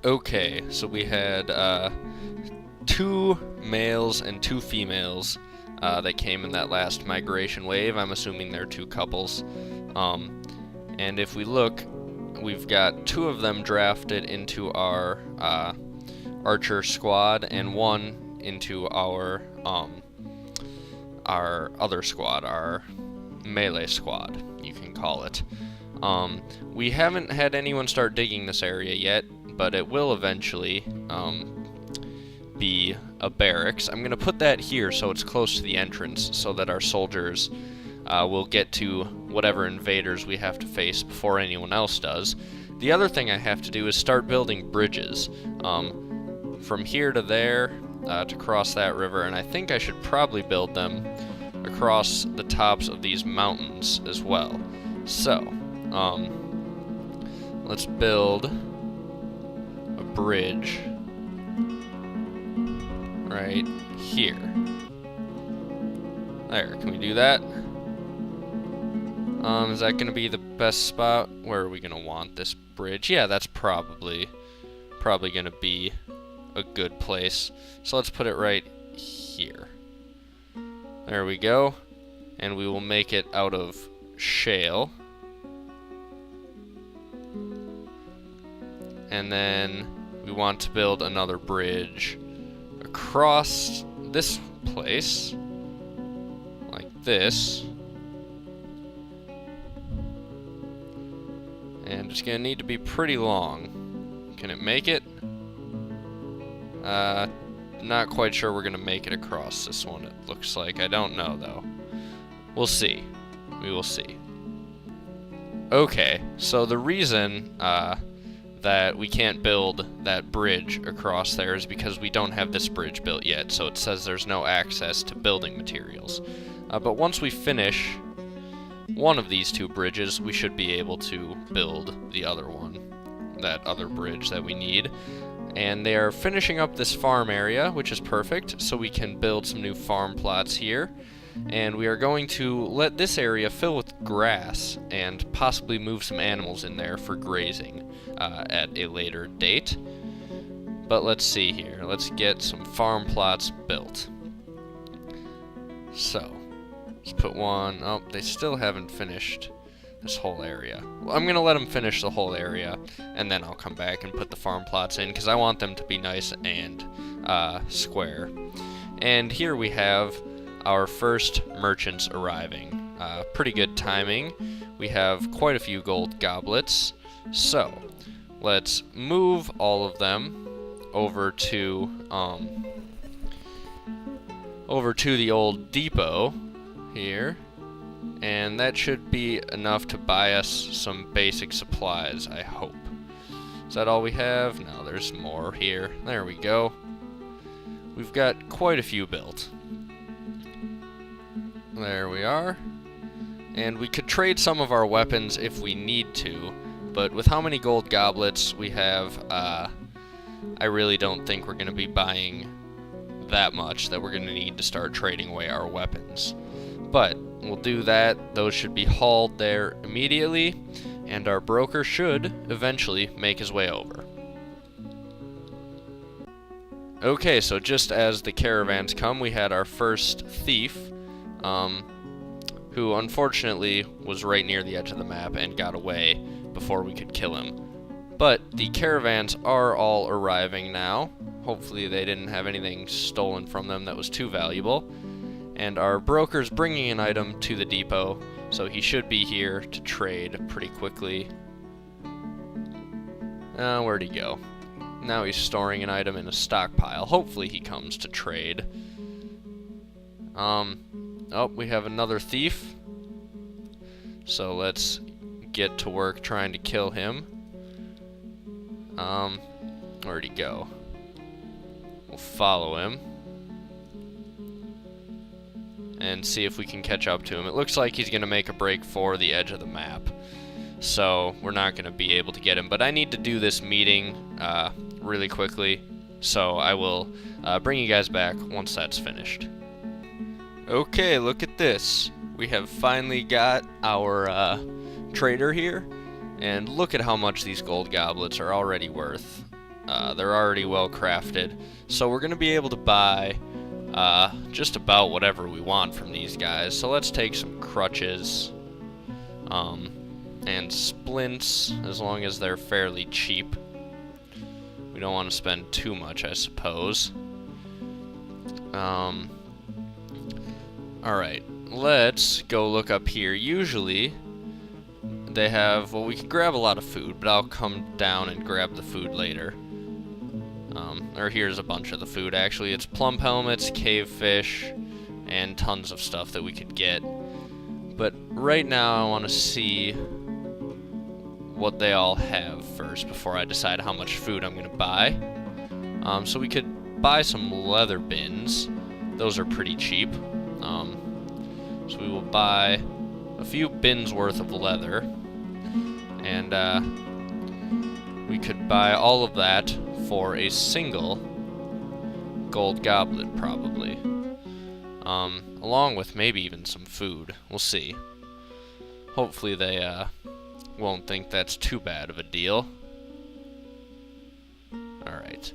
Okay, so we had 2 males and 2 females that came in that last migration wave. I'm assuming they're 2 couples. And if we look, we've got 2 of them drafted into our archer squad and 1 into our other squad, our melee squad, you can call it. We haven't had anyone start digging this area yet, but it will eventually be a barracks. I'm going to put that here so it's close to the entrance so that our soldiers will get to whatever invaders we have to face before anyone else does. The other thing I have to do is start building bridges from here to there to cross that river, and I think I should probably build them across the tops of these mountains as well. So, let's build a bridge right here. There, can we do that? Is that gonna be the best spot? Where are we gonna want this bridge? Yeah, that's probably gonna be a good place. So let's put it right here. There we go. And we will make it out of shale. And then we want to build another bridge across this place, like this. And it's gonna need to be pretty long. Can it make it? Not quite sure we're gonna make it across this one, it looks like. I don't know, though. We'll see. We will see. Okay, so the reason that we can't build that bridge across there is because we don't have this bridge built yet, so it says there's no access to building materials. But once we finish one of these 2 bridges, we should be able to build the other one, that other bridge that we need. And they are finishing up this farm area, which is perfect, so we can build some new farm plots here. And we are going to let this area fill with grass and possibly move some animals in there for grazing at a later date. But let's see here. Let's get some farm plots built. So, let's put one. Oh, they still haven't finished this whole area. Well, I'm gonna let them finish the whole area, and then I'll come back and put the farm plots in, because I want them to be nice and square. And here we have our first merchants arriving. Pretty good timing. We have quite a few gold goblets, so let's move all of them over to the old depot here. And that should be enough to buy us some basic supplies, I hope. Is that all we have? No, there's more here. There we go. We've got quite a few built. There we are. And we could trade some of our weapons if we need to, but with how many gold goblets we have, I really don't think we're going to be buying that much that we're going to need to start trading away our weapons. But we'll do that. Those should be hauled there immediately, and our broker should eventually make his way over. Okay, so just as the caravans come, we had our first thief, who unfortunately was right near the edge of the map and got away before we could kill him. But the caravans are all arriving now. Hopefully they didn't have anything stolen from them that was too valuable. And our broker's bringing an item to the depot, so he should be here to trade pretty quickly. Where'd he go? Now he's storing an item in a stockpile. Hopefully he comes to trade. Oh, we have another thief. So let's get to work trying to kill him. Where'd he go? We'll follow him and see if we can catch up to him. It looks like he's going to make a break for the edge of the map, so we're not going to be able to get him. But I need to do this meeting really quickly, so I will bring you guys back once that's finished. Okay, look at this. We have finally got our trader here, and look at how much these gold goblets are already worth. They're already well crafted. So we're going to be able to buy just about whatever we want from these guys. So let's take some crutches and splints, as long as they're fairly cheap. We don't want to spend too much, I suppose. Alright, let's go look up here. Usually, they have, well, we could grab a lot of food, but I'll come down and grab the food later. Or here's a bunch of the food, actually. It's plump helmets, cave fish, and tons of stuff that we could get. But right now, I want to see what they all have first before I decide how much food I'm going to buy. So we could buy some leather bins. Those are pretty cheap. So we will buy a few bins worth of leather. And we could buy all of that for a single gold goblet, probably. Along with maybe even some food. We'll see. Hopefully they won't think that's too bad of a deal. Alright.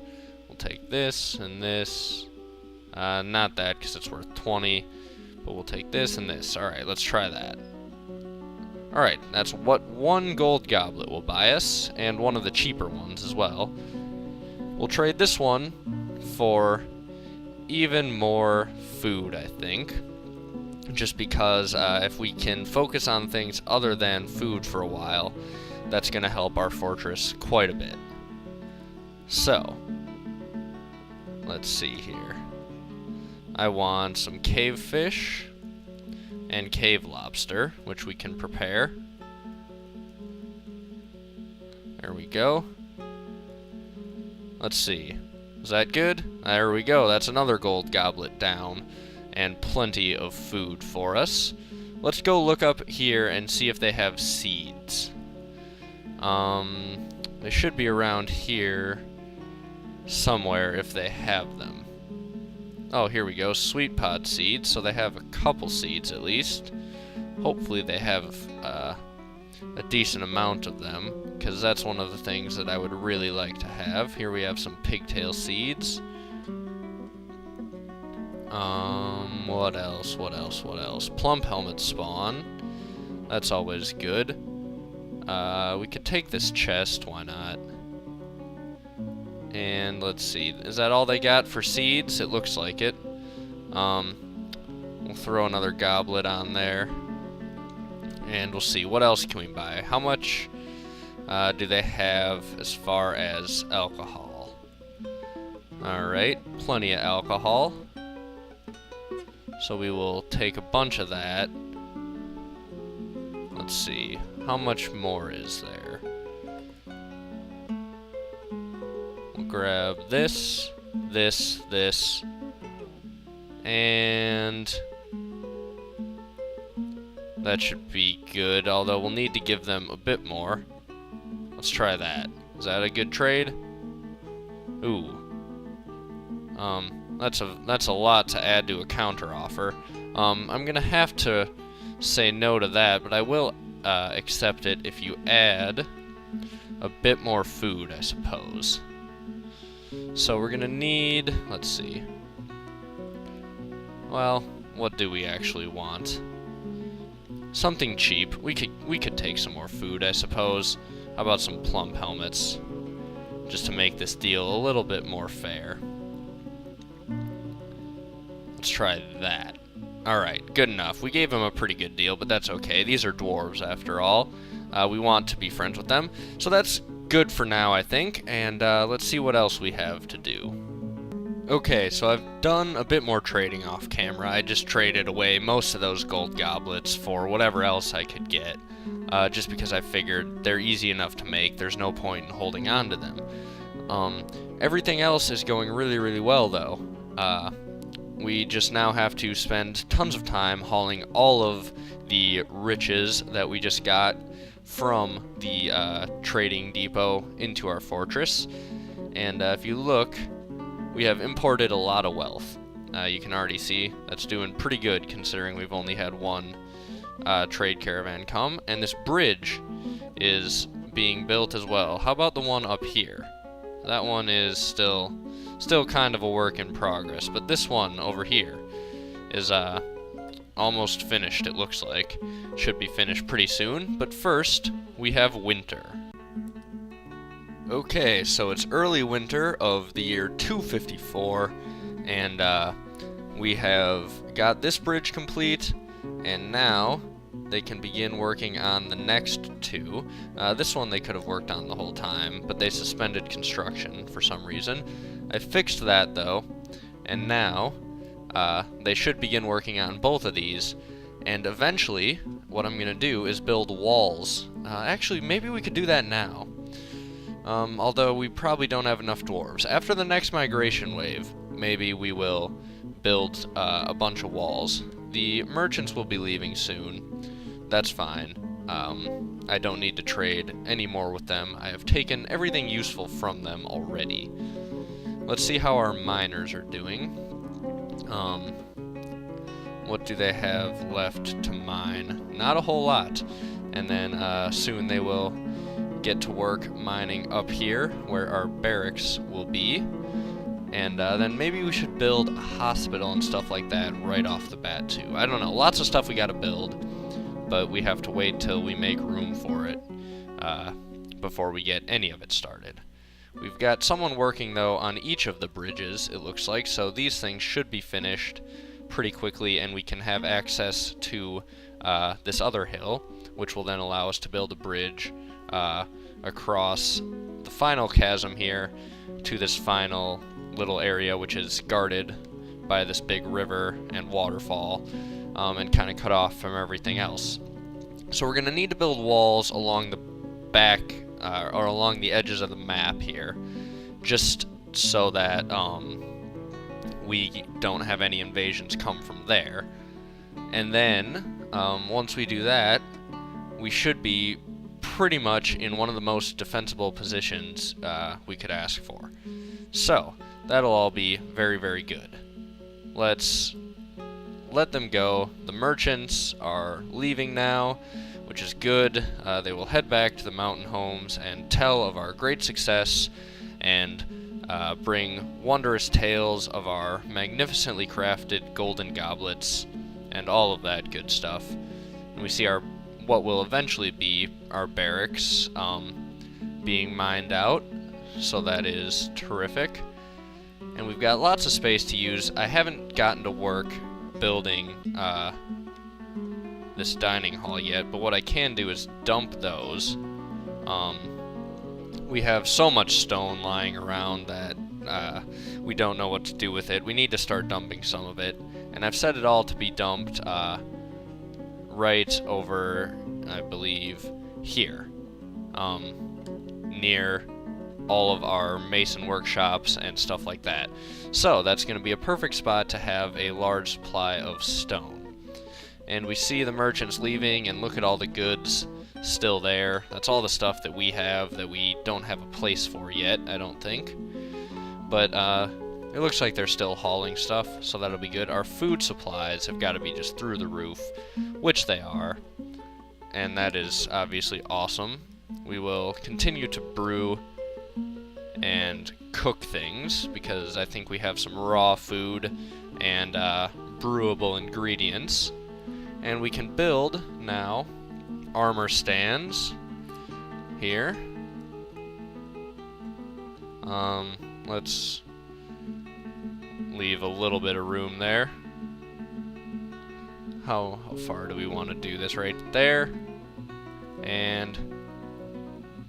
We'll take this and this. Not that, because it's worth 20. But we'll take this and this. Alright, let's try that. Alright, that's what one gold goblet will buy us, and one of the cheaper ones as well. We'll trade this one for even more food, I think. Just because if we can focus on things other than food for a while, that's going to help our fortress quite a bit. So, let's see here. I want some cave fish and cave lobster, which we can prepare. There we go. Let's see. Is that good? There we go. That's another gold goblet down. And plenty of food for us. Let's go look up here and see if they have seeds. They should be around here somewhere if they have them. Oh, here we go. Sweet pod seeds. So they have a couple seeds at least. Hopefully they have a decent amount of them, because that's one of the things that I would really like to have. Here we have some pigtail seeds. What else? Plump helmet spawn. That's always good. We could take this chest, why not? And let's see, is that all they got for seeds? It looks like it. We'll throw another goblet on there. And we'll see, what else can we buy? How much do they have as far as alcohol? Alright, plenty of alcohol. So we will take a bunch of that. Let's see, how much more is there? We'll grab this, this, and that should be good, although we'll need to give them a bit more. Let's try that. Is that a good trade? Ooh. That's a lot to add to a counter offer. I'm gonna have to say no to that, but I will accept it if you add a bit more food, I suppose. So we're gonna need, let's see. Well, what do we actually want? Something cheap. We could take some more food, I suppose. How about some plump helmets? Just to make this deal a little bit more fair. Let's try that. Alright, good enough. We gave them a pretty good deal, but that's okay. These are dwarves, after all. We want to be friends with them. So that's good for now, I think. And let's see what else we have to do. Okay, so I've done a bit more trading off camera. I just traded away most of those gold goblets for whatever else I could get. Just because I figured they're easy enough to make. There's no point in holding on to them. Everything else is going really, really well, though. We just now have to spend tons of time hauling all of the riches that we just got from the trading depot into our fortress. And if you look, we have imported a lot of wealth. You can already see that's doing pretty good considering we've only had one trade caravan come. And this bridge is being built as well. How about the one up here? that one is still kind of a work in progress, but this one over here is almost finished, it looks like. Should be finished pretty soon, but first, we have winter. Okay, so it's early winter of the year 254, and we have got this bridge complete, and now they can begin working on the next two. This one they could have worked on the whole time, but they suspended construction for some reason. I fixed that though, and now they should begin working on both of these, and eventually what I'm gonna do is build walls. Actually, maybe we could do that now. Although we probably don't have enough dwarves. After the next migration wave, maybe we will build a bunch of walls. The merchants will be leaving soon. That's fine. I don't need to trade any more with them. I have taken everything useful from them already. Let's see how our miners are doing. What do they have left to mine? Not a whole lot. And then soon they will get to work mining up here where our barracks will be, and then maybe we should build a hospital and stuff like that right off the bat too. I don't know, lots of stuff we gotta build, but we have to wait till we make room for it before we get any of it started. We've got someone working though on each of the bridges, it looks like, so these things should be finished pretty quickly, and we can have access to this other hill, which will then allow us to build a bridge across the final chasm here to this final little area, which is guarded by this big river and waterfall, and kind of cut off from everything else. So we're going to need to build walls along the back or along the edges of the map here, just so that we don't have any invasions come from there. And then once we do that, we should be pretty much in one of the most defensible positions we could ask for. So that'll all be very, very good. Let's let them go. The merchants are leaving now, which is good. They will head back to the mountain homes and tell of our great success and bring wondrous tales of our magnificently crafted golden goblets and all of that good stuff. And we see our what will eventually be our barracks being mined out, so that is terrific. And we've got lots of space to use. I haven't gotten to work building this dining hall yet, but what I can do is dump those. We have so much stone lying around that we don't know what to do with it. We need to start dumping some of it, and I've set it all to be dumped right over, I believe, here, near all of our mason workshops and stuff like that. So that's going to be a perfect spot to have a large supply of stone. And we see the merchants leaving, and look at all the goods still there. That's all the stuff that we have that we don't have a place for yet, I don't think. But it looks like they're still hauling stuff, so that'll be good. Our food supplies have got to be just through the roof, which they are, and that is obviously awesome. We will continue to brew and cook things, because I think we have some raw food and brewable ingredients. And we can build now armor stands here. Let's leave a little bit of room there. How far do we want to do this? Right there and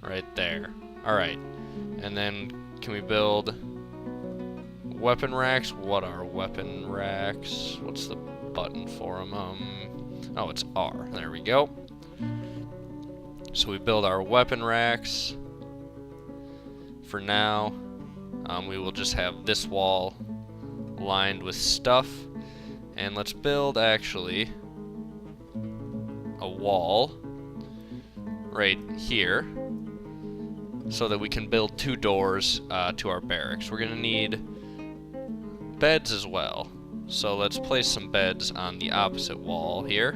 right there. Alright, and then can we build weapon racks? What are weapon racks? What's the button for them? Oh, it's R. There we go. So we build our weapon racks. For now, we will just have this wall lined with stuff, and let's build actually a wall right here so that we can build 2 doors to our barracks. We're gonna need beds as well, so let's place some beds on the opposite wall here,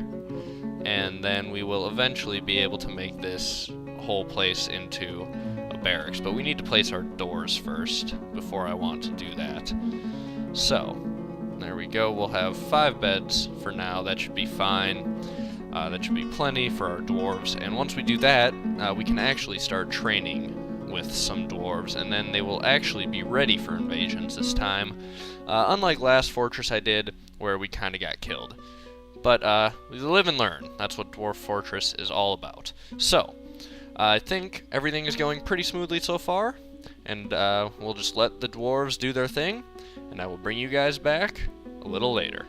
and then we will eventually be able to make this whole place into a barracks, but we need to place our doors first before I want to do that. So, there we go. We'll have 5 beds for now. That should be fine. That should be plenty for our dwarves. And once we do that, we can actually start training with some dwarves, and then they will actually be ready for invasions this time. Unlike last fortress I did, where we kind of got killed. But we live and learn. That's what Dwarf Fortress is all about. So, I think everything is going pretty smoothly so far, and we'll just let the dwarves do their thing, and I will bring you guys back a little later.